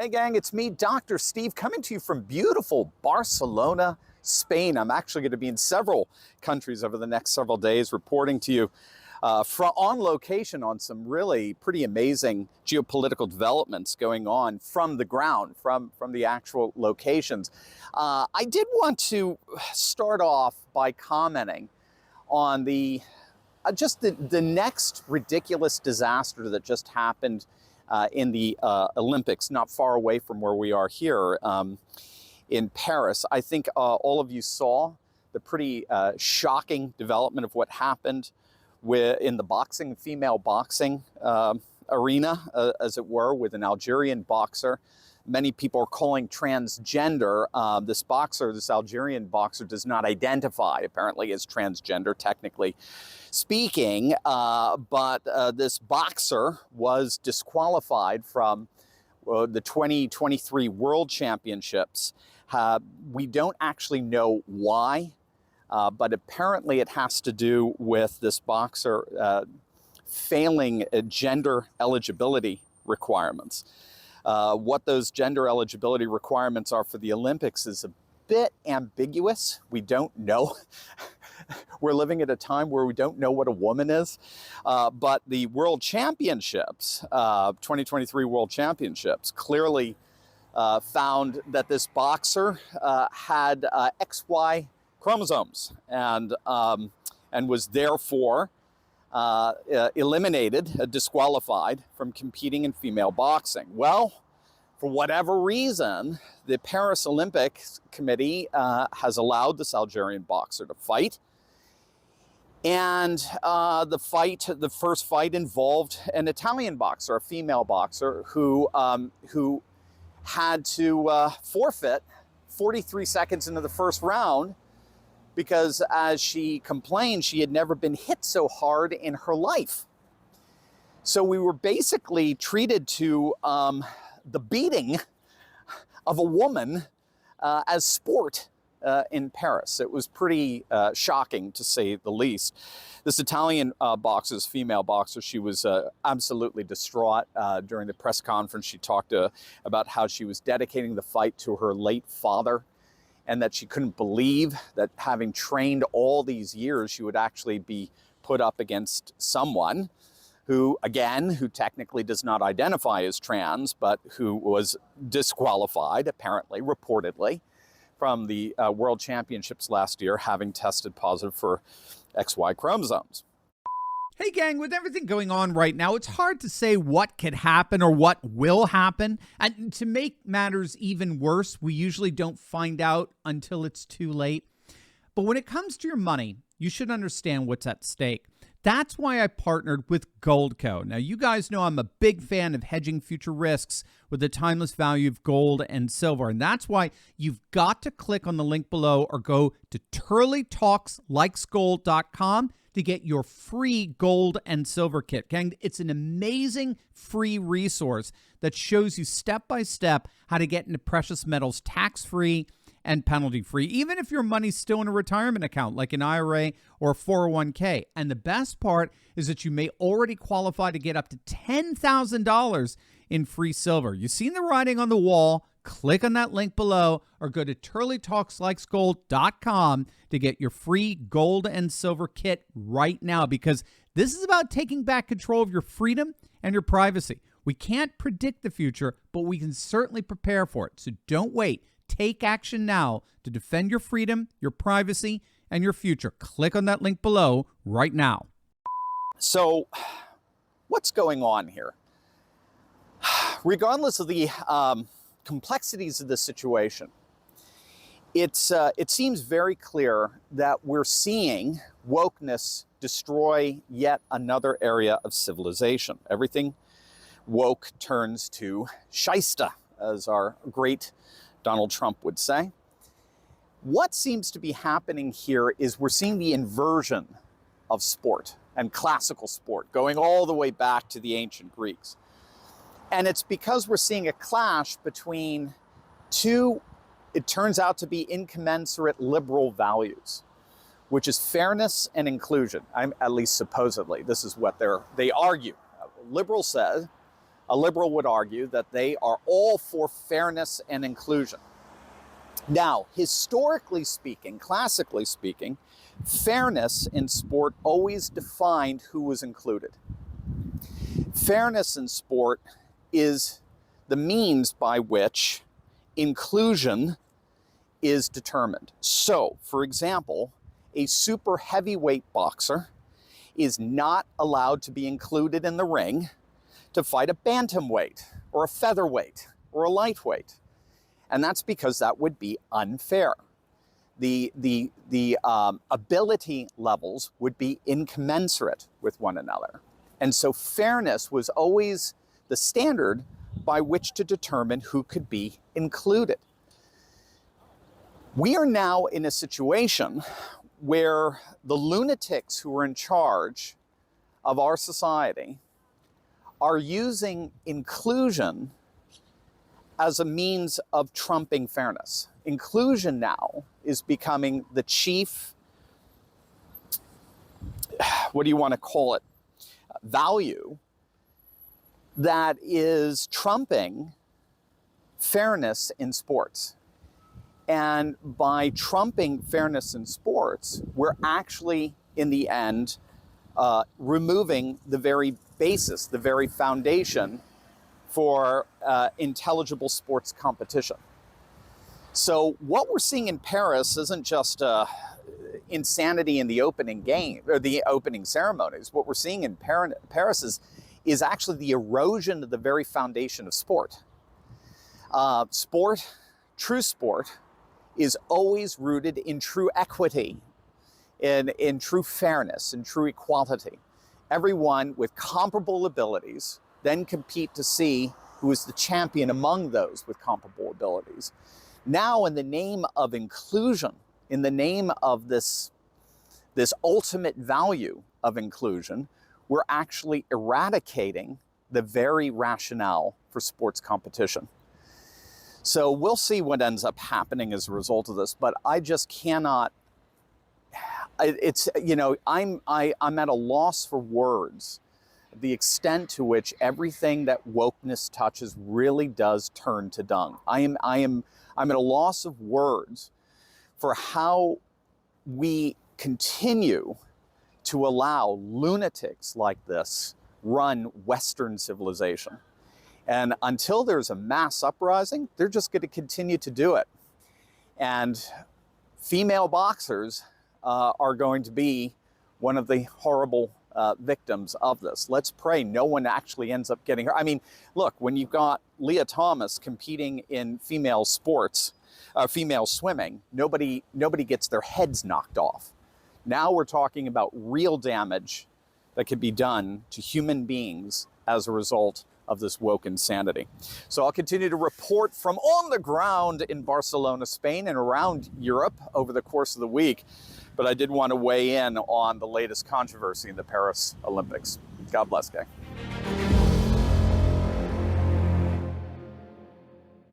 Hey gang, it's me, Dr. Steve, coming to you from beautiful Barcelona, Spain. I'm actually going to be in several countries over the next several days, reporting to you on location on some really pretty amazing geopolitical developments going on from the ground, from the actual locations. I did want to start off by commenting on the next ridiculous disaster that just happened in the Olympics, not far away from where we are here in Paris. I think all of you saw the pretty shocking development of what happened in the female boxing arena, as it were, with an Algerian boxer. Many people are calling transgender. This Algerian boxer does not identify, apparently, as transgender, technically speaking, but this boxer was disqualified from the 2023 World Championships. We don't actually know why, but apparently it has to do with this boxer failing gender eligibility requirements. What those gender eligibility requirements are for the Olympics is a bit ambiguous. We don't know. We're living at a time where we don't know what a woman is. But the World Championships, 2023 World Championships, clearly found that this boxer had XY chromosomes and was therefore eliminated, disqualified from competing in female boxing. Well, for whatever reason, the Paris Olympic Committee has allowed this Algerian boxer to fight. And the first fight involved an Italian boxer, a female boxer, who had to forfeit 43 seconds into the first round because, as she complained, she had never been hit so hard in her life. So we were basically treated to the beating of a woman as sport in Paris. It was pretty shocking, to say the least. This Italian female boxer, she was absolutely distraught during the press conference. She talked about how she was dedicating the fight to her late father, and that she couldn't believe that, having trained all these years, she would actually be put up against someone who technically does not identify as trans, but who was disqualified, apparently, reportedly, from the World Championships last year, having tested positive for XY chromosomes. Hey gang, with everything going on right now, it's hard to say what could happen or what will happen. And to make matters even worse, we usually don't find out until it's too late. But when it comes to your money, you should understand what's at stake. That's why I partnered with Goldco. Now, you guys know I'm a big fan of hedging future risks with the timeless value of gold and silver. And that's why you've got to click on the link below or go to turleytalkslikesgold.com to get your free gold and silver kit. Gang, it's an amazing free resource that shows you step-by-step how to get into precious metals tax-free and penalty-free, even if your money's still in a retirement account like an IRA or a 401k. And the best part is that you may already qualify to get up to $10,000 in free silver. You've seen the writing on the wall. Click on that link below or go to turleytalkslikesgold.com to get your free gold and silver kit right now, because this is about taking back control of your freedom and your privacy. We can't predict the future, but we can certainly prepare for it. So don't wait. Take action now to defend your freedom, your privacy, and your future. Click on that link below right now. So, what's going on here? Regardless of the complexities of the situation, it seems very clear that we're seeing wokeness destroy yet another area of civilization. Everything woke turns to shysta, as our great Donald Trump would say. What seems to be happening here is we're seeing the inversion of sport and classical sport, going all the way back to the ancient Greeks. And it's because we're seeing a clash between two, it turns out to be incommensurate liberal values, which is fairness and inclusion. At least supposedly, this is what they argue. Liberals say a liberal would argue that they are all for fairness and inclusion. Now, historically speaking, classically speaking, fairness in sport always defined who was included. Fairness in sport is the means by which inclusion is determined. So, for example, a super heavyweight boxer is not allowed to be included in the ring to fight a bantamweight or a featherweight or a lightweight. And that's because that would be unfair. The ability levels would be incommensurate with one another. And so fairness was always the standard by which to determine who could be included. We are now in a situation where the lunatics who are in charge of our society are using inclusion as a means of trumping fairness. Inclusion now is becoming the chief, what do you want to call it, value that is trumping fairness in sports. And by trumping fairness in sports, we're actually, in the end, removing the very basis, the very foundation for intelligible sports competition. So what we're seeing in Paris isn't just insanity in the opening game or the opening ceremonies. What we're seeing in Paris is actually the erosion of the very foundation of sport. True sport, is always rooted in true equity, in true fairness, in true equality. Everyone with comparable abilities then compete to see who is the champion among those with comparable abilities. Now, in the name of inclusion, in the name of this ultimate value of inclusion, we're actually eradicating the very rationale for sports competition. So we'll see what ends up happening as a result of this, but I just cannot, I'm at a loss for words, the extent to which everything that wokeness touches really does turn to dung. I'm at a loss of words for how we continue to allow lunatics like this run Western civilization. And until there's a mass uprising, they're just going to continue to do it. And female boxers are going to be one of the horrible victims of this. Let's pray no one actually ends up getting hurt. I mean, look, when you've got Leah Thomas competing in female sports, female swimming, nobody gets their heads knocked off. Now we're talking about real damage that could be done to human beings as a result of this woke insanity. So I'll continue to report from on the ground in Barcelona, Spain, and around Europe over the course of the week. But I did want to weigh in on the latest controversy in the Paris Olympics. God bless, gang.